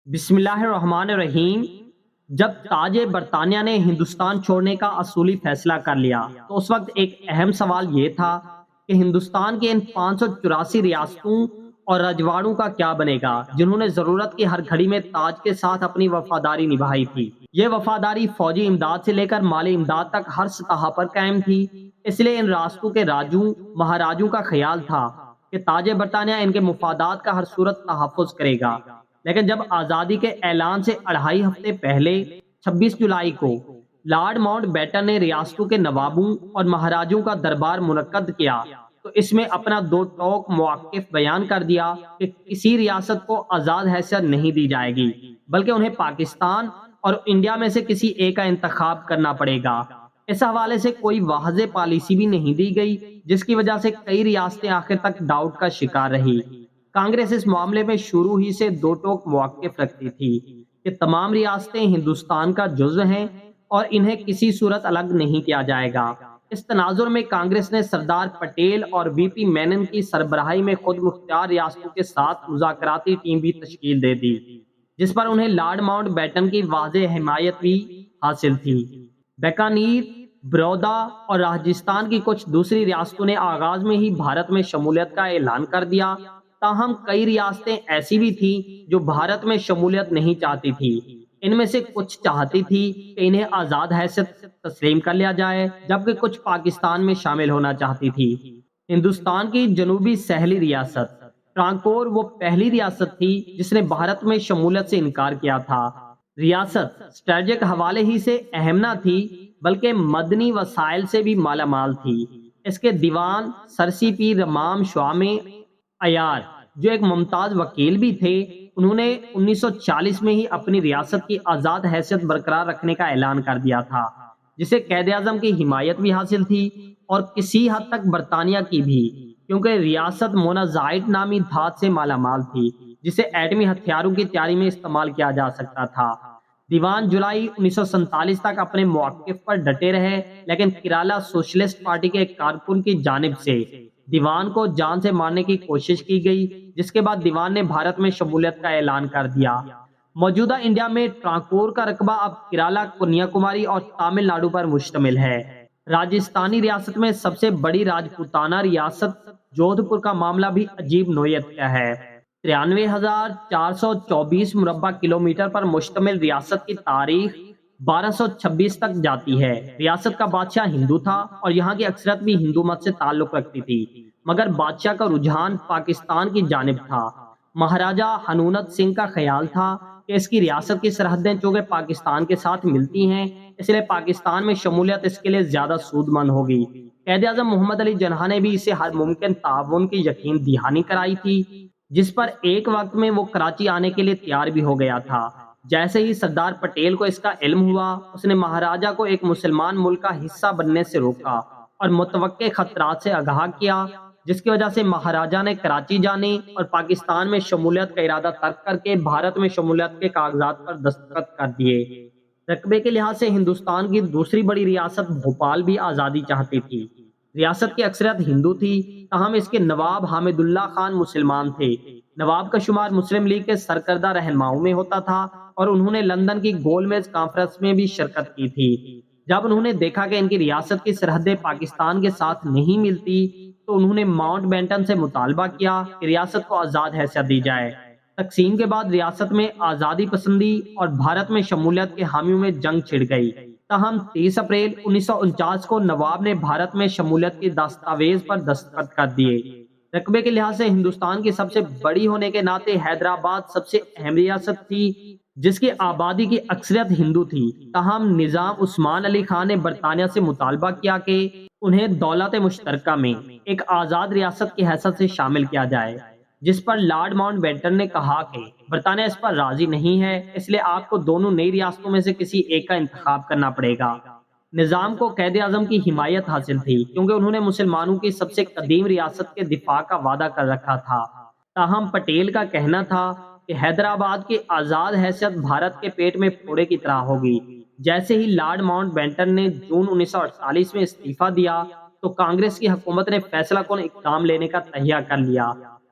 بسم اللہ الرحمن الرحیم۔ جب تاج برطانیہ نے ہندوستان چھوڑنے کا اصولی فیصلہ کر لیا تو اس وقت ایک اہم سوال یہ تھا کہ ہندوستان کے ان 584 ریاستوں اور رجواڑوں کا کیا بنے گا جنہوں نے ضرورت کی ہر گھڑی میں تاج کے ساتھ اپنی وفاداری نبھائی تھی۔ یہ وفاداری فوجی امداد سے لے کر مالی امداد تک ہر سطح پر قائم تھی۔ اس لیے ان ریاستوں کے راجوں مہاراجوں کا خیال تھا کہ تاج برطانیہ ان کے مفادات کا ہر صورت تحفظ کرے گا۔ لیکن جب آزادی کے اعلان سے 2.5 ہفتے پہلے 26 جولائی کو لارڈ ماؤنٹ بیٹن نے ریاستوں کے نوابوں اور مہاراجوں کا دربار منعقد کیا تو اس میں اپنا دو ٹوک موقف بیان کر دیا کہ کسی ریاست کو آزاد حیثیت نہیں دی جائے گی، بلکہ انہیں پاکستان اور انڈیا میں سے کسی ایک کا انتخاب کرنا پڑے گا۔ اس حوالے سے کوئی واضح پالیسی بھی نہیں دی گئی، جس کی وجہ سے کئی ریاستیں آخر تک ڈاؤٹ کا شکار رہی۔ کانگریس اس معاملے میں شروع ہی سے دو ٹوک موقف رکھتی تھی کہ تمام ریاستیں ہندوستان کا جزو ہیں اور انہیں کسی صورت الگ نہیں کیا جائے گا۔ اس تناظر میں کانگریس نے سردار پٹیل اور وی پی مینن کی سربراہی میں خود مختار ریاستوں کے ساتھ مذاکراتی ٹیم بھی تشکیل دے دی، جس پر انہیں لارڈ ماؤنٹ بیٹن کی واضح حمایت بھی حاصل تھی۔ بیکانیر، برودا اور راجستھان کی کچھ دوسری ریاستوں نے آغاز میں ہی بھارت میں شمولیت کا اعلان کر دیا، تاہم کئی ریاستیں ایسی بھی تھیں جو بھارت میں شمولیت نہیں چاہتی تھی۔ ان میں سے کچھ چاہتی تھی کہ انہیں آزاد حیثیت تسلیم کر لیا جائے، جبکہ کچھ پاکستان میں شامل ہونا چاہتی تھی۔ ہندوستان کی جنوبی ساحلی ریاست ٹرانکور وہ پہلی ریاست تھی جس نے بھارت میں شمولیت سے انکار کیا تھا۔ ریاست اسٹریٹجک حوالے ہی سے اہم نہ تھی بلکہ مدنی وسائل سے بھی مالا مال تھی۔ اس کے دیوان سر سی پی رمام شوامے ایار، جو ایک ممتاز وکیل بھی تھے، انہوں نے 1940 میں ہی اپنی ریاست کی آزاد حیثیت برقرار رکھنے کا اعلان کر دیا تھا، جسے قائد اعظم کی حمایت بھی حاصل تھی اور کسی حد تک برطانیہ کی بھی، کیونکہ ریاست مونازائٹ نامی دھات سے مالا مال تھی جسے ایٹمی ہتھیاروں کی تیاری میں استعمال کیا جا سکتا تھا۔ دیوان جولائی 1947 تک اپنے موقف پر ڈٹے رہے، لیکن کیرالا سوشلسٹ پارٹی کے ایک کارکن کی جانب سے دیوان کو جان سے مارنے کی کوشش کی گئی، جس کے بعد دیوان نے بھارت میں شمولیت کا اعلان کر دیا۔ موجودہ انڈیا میں ٹرانکور کا رقبہ اب کیرالا، کنیا کماری اور تامل ناڈو پر مشتمل ہے۔ راجستھانی ریاست میں سب سے بڑی راجپوتانہ ریاست جودھ پور کا معاملہ بھی عجیب نوعیت کا ہے۔ 93,424 مربع کلومیٹر پر مشتمل ریاست کی تاریخ 1226 تک جاتی ہے۔ ریاست کا بادشاہ ہندو تھا اور یہاں کی اکثریت بھی ہندو مت سے تعلق رکھتی تھی، مگر بادشاہ کا رجحان پاکستان کی جانب تھا۔ مہاراجہ ہنونت سنگھ کا خیال تھا کہ اس کی ریاست کی سرحدیں چونکہ پاکستان کے ساتھ ملتی ہیں، اس لیے پاکستان میں شمولیت اس کے لیے زیادہ سود مند ہوگی۔ قائد اعظم محمد علی جناح نے بھی اسے ہر ممکن تعاون کی یقین دہانی کرائی تھی، جس پر ایک وقت میں وہ کراچی آنے کے لیے تیار بھی ہو گیا تھا۔ جیسے ہی سردار پٹیل کو اس کا علم ہوا، اس نے مہاراجہ کو ایک مسلمان ملک کا حصہ بننے سے روکا اور متوقع خطرات سے آگاہ کیا، جس کی وجہ سے مہاراجہ نے کراچی جانے اور پاکستان میں شمولیت کا ارادہ ترک کر کے بھارت میں شمولیت کے کاغذات پر دستخط کر دیے۔ رقبے کے لحاظ سے ہندوستان کی دوسری بڑی ریاست بھوپال بھی آزادی چاہتی تھی۔ ریاست کی اکثریت ہندو تھی، تاہم اس کے نواب حامد اللہ خان مسلمان تھے۔ نواب کا شمار مسلم لیگ کے سرکردہ رہنماؤں میں ہوتا تھا اور انہوں نے لندن کی گول میز کانفرنس میں بھی شرکت کی تھی۔ جب انہوں نے دیکھا کہ ان کی ریاست کی سرحدیں پاکستان کے ساتھ نہیں ملتی تو انہوں نے ماؤنٹ بیٹن سے مطالبہ کیا کہ ریاست کو آزاد حیثیت دی جائے۔ تقسیم کے بعد ریاست میں آزادی پسندی اور بھارت میں شمولیت کے حامیوں میں جنگ چھڑ گئی، تاہم 30 اپریل 1949 کو نواب نے بھارت میں شمولیت کی دستاویز پر دستخط کر دیے۔ رقبے کے لحاظ سے ہندوستان کی سب سے بڑی ہونے کے ناطے حیدرآباد سب سے اہم ریاست تھی، جس کی آبادی کی اکثریت ہندو تھی، تاہم نظام عثمان علی خان نے برطانیہ سے مطالبہ کیا کہ انہیں دولت مشترکہ میں ایک آزاد ریاست کی حیثیت سے شامل کیا جائے، جس پر لارڈ ماؤنٹ بیٹن نے کہا کہ برطانیہ اس پر راضی نہیں ہے، اس لیے آپ کو دونوں نئی ریاستوں میں سے کسی ایک کا انتخاب کرنا پڑے گا۔ نظام کو قائد اعظم کی حمایت حاصل تھی کیونکہ انہوں نے مسلمانوں کی سب سے قدیم ریاست کے دفاع کا وعدہ کر رکھا تھا، تاہم پٹیل کا کہنا تھا کہ حیدرآباد کی آزاد حیثیت بھارت کے پیٹ میں پھوڑے کی طرح ہوگی۔ جیسے ہی لارڈ ماؤنٹ بیٹن نے جون 1948 میں استعفیٰ دیا تو کانگریس کی حکومت نے فیصلہ کن اقدام لینے کا تہیہ کر لیا۔